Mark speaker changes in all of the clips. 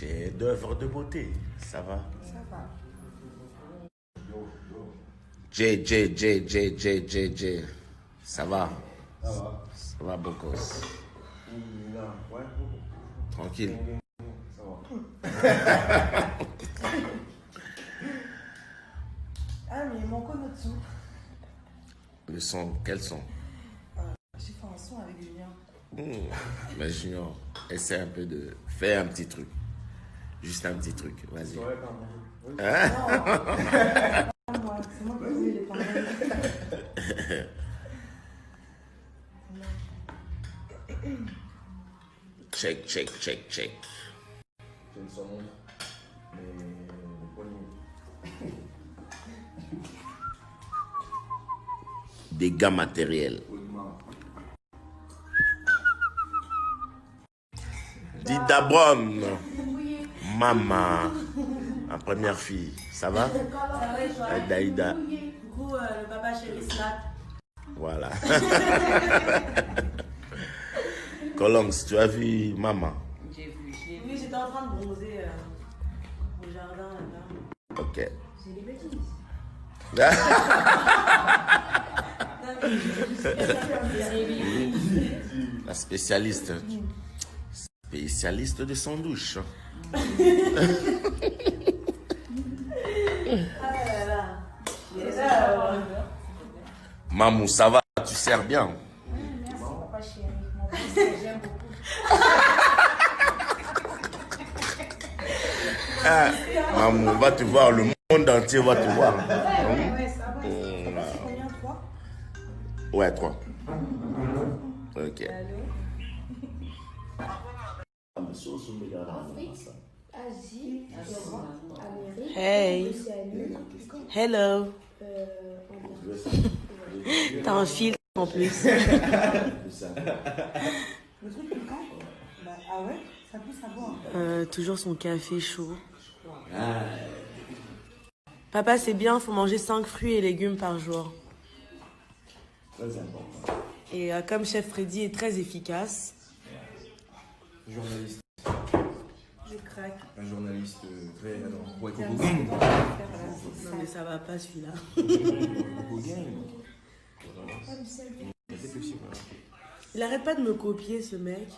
Speaker 1: Chef-d'œuvre de beauté, ça va?
Speaker 2: Ça va.
Speaker 1: J. Ça va?
Speaker 3: Ça va.
Speaker 1: Ça va, beau gosse.
Speaker 3: Ouais.
Speaker 1: Tranquille.
Speaker 3: Ça va.
Speaker 2: Ah, mais il manque un autre son.
Speaker 1: Le son, quel son?
Speaker 2: J'ai fait un son avec Julien.
Speaker 1: Mais Junior, essaie un peu de faire un petit truc. Juste un petit truc, vas-y.
Speaker 3: Ouais, pardon.
Speaker 1: Hein?
Speaker 2: Non, moi, c'est moi qui ai voulu les prendre.
Speaker 1: Check.
Speaker 3: J'ai le son, mais le poignet.
Speaker 1: Dégâts matériels. Dida Brom. Maman. Ma première fille. Ça va? Daïda.
Speaker 4: Coucou, le papa chéri Snap.
Speaker 1: Voilà. Colombe, tu as vu maman?
Speaker 4: J'ai vu. Oui, j'étais en train de bronzer au jardin là-bas.
Speaker 1: Ok.
Speaker 4: C'est des bêtises.
Speaker 1: La spécialiste. Spécialiste de son douche.
Speaker 4: Ah là là.
Speaker 1: Mamou, ça va? Tu sers bien?
Speaker 2: Merci, papa chéri. Mon fils, j'aime beaucoup.
Speaker 1: Mamou, on va te voir. Le monde entier va te voir.
Speaker 2: Ouais, ça va. C'est combien, 3?
Speaker 1: Ouais, 3. Ok.
Speaker 2: Asie, Europe, Amérique,
Speaker 4: Hey.
Speaker 2: Océanie,
Speaker 4: Hello. T'as un filtre en plus.
Speaker 2: Le truc est quand? Ah ouais? Ça peut savoir.
Speaker 4: Toujours son café chaud. Papa, c'est bien, faut manger 5 fruits et légumes par jour.
Speaker 3: Très important.
Speaker 4: Et comme Chef Freddy est très efficace,
Speaker 3: Journaliste.
Speaker 4: je craque.
Speaker 3: Un journaliste très. Ouais, Coco
Speaker 4: Non
Speaker 3: Gang.
Speaker 4: mais ça va pas celui-là.
Speaker 3: Coco Gang.
Speaker 4: Il arrête pas de me copier ce mec.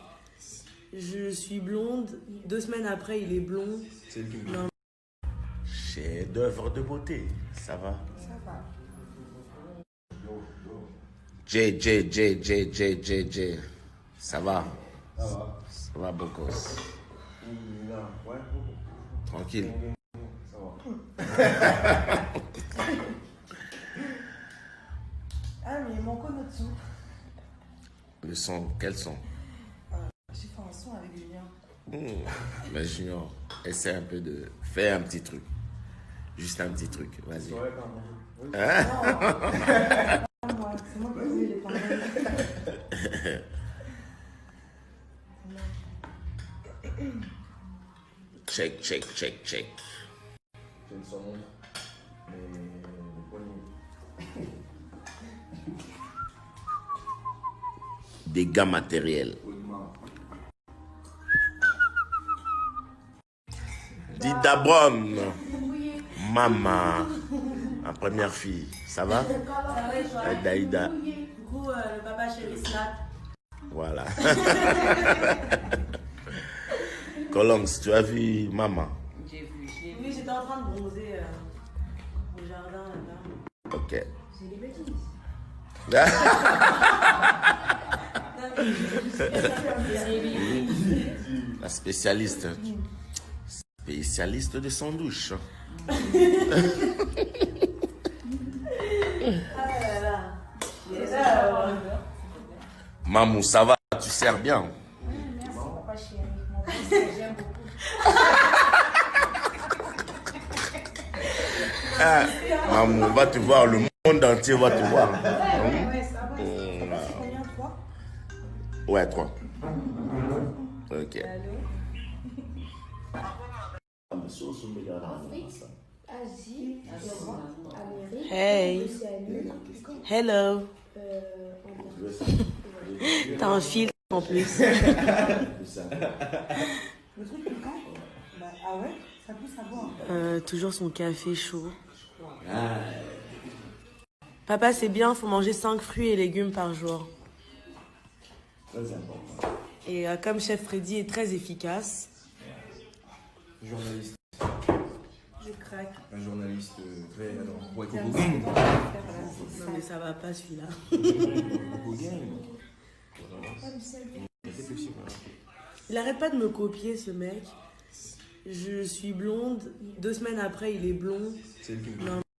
Speaker 4: Je suis blonde, 2 semaines après il est blond.
Speaker 3: C'est le film.
Speaker 4: Non.
Speaker 1: Chef-d'œuvre de beauté, ça va?
Speaker 2: Ça va.
Speaker 1: J. Ça va?
Speaker 3: Ça va.
Speaker 1: Ça va, beau gosse.
Speaker 3: Ouais.
Speaker 1: Tranquille.
Speaker 3: Ça va.
Speaker 2: Ah, mais il manque un autre son.
Speaker 1: Le son, quel son?
Speaker 2: J'ai fait un son avec Julien.
Speaker 1: Mais Junior, essaie un peu de faire un petit truc. Juste un petit truc, vas-y.
Speaker 3: Ouais, pardon.
Speaker 1: Hein?
Speaker 2: Non, moi, c'est moi qui ai voulu les prendre.
Speaker 1: Check.
Speaker 3: J'ai le son, mais le poignet.
Speaker 1: Dégâts matériels. Dida Brom. Maman. Ma première fille. Ça va? Daïda.
Speaker 4: Coucou, le papa chéri Snap.
Speaker 1: Voilà. Colombe, tu as vu maman?
Speaker 4: J'ai vu. Oui, j'étais en train de bronzer au jardin là-bas.
Speaker 1: Ok.
Speaker 4: C'est des bêtises.
Speaker 1: La spécialiste. Spécialiste de son douche.
Speaker 4: Ah là là.
Speaker 1: Mamou, ça va? Tu sers bien?
Speaker 2: Merci, papa chéri. Mon fils, j'aime beaucoup.
Speaker 1: Mamou, on va te voir. Le monde entier va te voir.
Speaker 2: Ouais, ça va. C'est combien, 3?
Speaker 1: Ouais, 3. Ok.
Speaker 2: Asie, Europe, Amérique,
Speaker 4: Hey.
Speaker 2: Océanie,
Speaker 4: Hello. T'as un filtre en plus.
Speaker 2: Le truc est quand? Ah ouais, ça pousse à boire.
Speaker 4: Toujours son café chaud. Papa, c'est bien, faut manger 5 fruits et légumes par jour.
Speaker 3: Ça, c'est important.
Speaker 4: Et comme Chef Freddy est très efficace,
Speaker 3: Journaliste.
Speaker 2: Je craque.
Speaker 3: Un journaliste très. Alors, ouais,
Speaker 2: Tiens,
Speaker 3: Coco
Speaker 2: c'est
Speaker 3: Gang.
Speaker 2: bon, on va faire, voilà, c'est
Speaker 4: non
Speaker 2: ça.
Speaker 4: mais ça va pas celui-là.
Speaker 3: Coco Gang. C'est possible, voilà.
Speaker 4: Il arrête pas de me copier ce mec. Je suis blonde, 2 semaines après il est blond.
Speaker 3: C'est le
Speaker 4: Non.